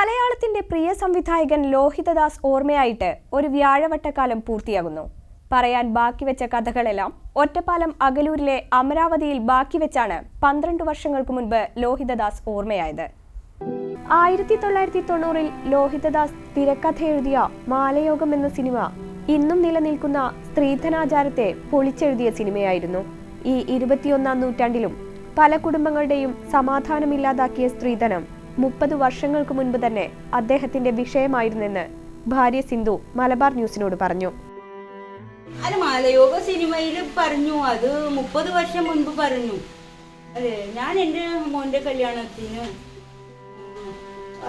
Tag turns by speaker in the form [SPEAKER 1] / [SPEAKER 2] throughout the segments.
[SPEAKER 1] മലയാളത്തിന്റെ പ്രിയ സംവിധായകൻ ലോഹിതദാസ് ഓർമ്മയായിട്ട് ഒരു വ്യാഴവട്ടക്കാലം പൂർത്തിയാകുന്നു. പറയാൻ ബാക്കിവെച്ച കഥകളെല്ലാം ഒറ്റപ്പാലം അകലൂരിലെ അമരാവതിയിൽ ബാക്കിവെച്ചാണ് 12 വർഷങ്ങൾക്ക് മുൻപ് ലോഹിതദാസ് ഓർമ്മയായത്. 1990-ൽ ലോഹിതദാസ് തിരക്കഥ എഴുതിയ മാലയോഗം എന്ന സിനിമ ഇന്നും നിലനിൽക്കുന്ന സ്ത്രീധനാചാരത്തെ പൊളിച്ചെഴുതിയ സിനിമയായിരുന്നു. ഈ 21ാം നൂറ്റാണ്ടിലും പല കുടുംബങ്ങളുടെയും സമാധാനമില്ലാതാക്കിയ സ്ത്രീധനം 30 വർഷങ്ങൾക്ക് മുൻപ് തന്നെ അദ്ദേഹത്തിന്റെ വിഷയമായിരുന്നെന്ന് ഭാര്യ സിന്ധു മലബാർ ന്യൂസിനോട് പറഞ്ഞു.
[SPEAKER 2] അല്ല, മാലയോഗ സിനിമയിൽ പറഞ്ഞു, അത് 30 വർഷം മുൻപ് പറഞ്ഞു. അതെ, ഞാൻ എൻ്റെ മോൻ്റെ കല്യാണത്തിന്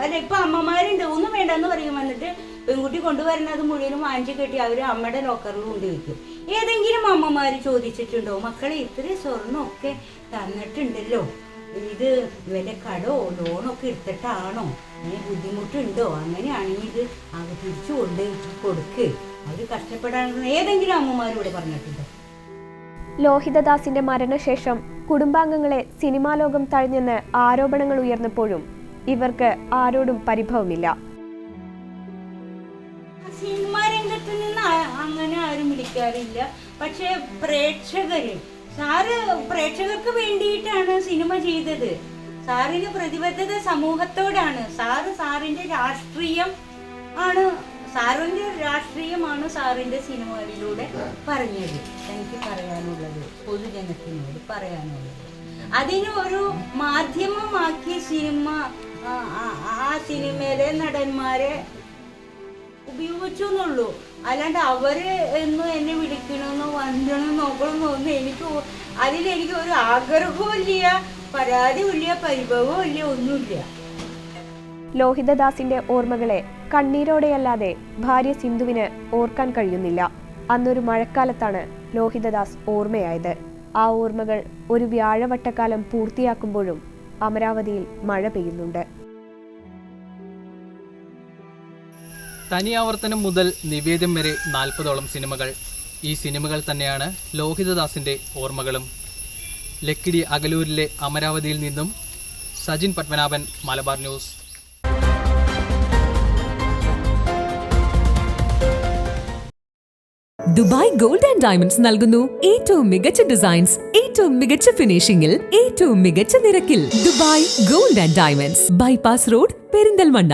[SPEAKER 2] അല്ല, ഇപ്പൊ അമ്മമാരുണ്ട്, ഒന്നും വേണ്ടെന്ന് പറയും. വന്നിട്ട് പെൺകുട്ടി കൊണ്ടുവരുന്നത് മുഴുവനും വാങ്ങിച്ചു കെട്ടി അവർ അമ്മയുടെ ലോക്കറിൽ കൊണ്ടുവയ്ക്കും. ഏതെങ്കിലും അമ്മമാർ ചോദിച്ചിട്ടുണ്ടോ, മക്കളെ ഇത്രയും സ്വർണ്ണമൊക്കെ തന്നിട്ടുണ്ടല്ലോ, ഇത് വല്ല കടോ ലോണൊക്കെ എടുത്തിട്ടാണോ, ബുദ്ധിമുട്ടുണ്ടോ, അങ്ങനെയാണെങ്കിൽ ഇത് തിരിച്ചു കൊണ്ട് കൊടുക്ക്, അവർ കഷ്ടപ്പെടാൻ ഏതെങ്കിലും അമ്മമാരോട് പറഞ്ഞിട്ടുണ്ടോ?
[SPEAKER 1] ലോഹിതദാസിന്റെ മരണശേഷം കുടുംബാംഗങ്ങളെ സിനിമാ ലോകം തഴഞ്ഞെന്ന് ആരോപണങ്ങൾ ഉയർന്നപ്പോഴും ഇവർക്ക് ആരോടും പരിഭവമില്ല.
[SPEAKER 2] സിനിമാ രംഗത്ത് നിന്ന് അങ്ങനെ ആരും വിളിക്കാറില്ല. പക്ഷെ പ്രേക്ഷകർക്ക് വേണ്ടിയിട്ടാണ് സിനിമ ചെയ്തത്. സാറിന് പ്രതിബദ്ധത സമൂഹത്തോടാണ്. സാറിന്റെ രാഷ്ട്രീയമാണ് സാറിന്റെ സിനിമകളിലൂടെ പറഞ്ഞത്. എനിക്ക് പറയാനുള്ളത്, പൊതുജനത്തിനോട് പറയാനുള്ളത്, അതിന് ഒരു മാധ്യമമാക്കി സിനിമ ആ സിനിമയിലെ നടന്മാരെ ഉപയോഗിച്ചു എന്നുള്ളൂ. അല്ലാണ്ട് അവര് എന്നും എന്നെ വിളിക്കണമെന്നോ വന്നണം നോക്കണമെന്നോ ഒന്നും അതിലെനിക്ക് ഒരു ആഗ്രഹവും ഇല്ല, പരാതിയും ഇല്ല, പരിഭവവും ഇല്ല, ഒന്നുമില്ല.
[SPEAKER 1] ലോഹിതദാസിന്റെ ഓർമ്മകളെ കണ്ണീരോടെയല്ലാതെ ഭാര്യ സിന്ധുവിന് ഓർക്കാൻ കഴിയുന്നില്ല. അന്നൊരു മഴക്കാലത്താണ് ലോഹിതദാസ് ഓർമ്മയായത്. ആ ഓർമ്മകൾ ഒരു വ്യാഴവട്ടക്കാലം പൂർത്തിയാക്കുമ്പോഴും അമരാവതിയിൽ മഴ പെയ്യുന്നുണ്ട്.
[SPEAKER 3] തനിയാവർത്തനം മുതൽ നിവേദ്യം വരെ 40ഓളം സിനിമകൾ. ഈ സിനിമകൾ തന്നെയാണ് ലോഹിതദാസിന്റെ ഓർമ്മകളും. ലക്കിടി അകലൂരിലെ അമരാവതിയിൽ നിന്നും Sajin Padmanabhan, Malabar news.
[SPEAKER 4] Dubai gold and diamonds നൽകുന്നു ഏറ്റവും മികച്ച ഡിസൈൻസ്, ഏറ്റവും മികച്ച ഫിനിഷിംഗിൽ, ഏറ്റവും മികച്ച നിരക്കിൽ. Dubai gold and diamonds, bypass road, Perinthalmanna.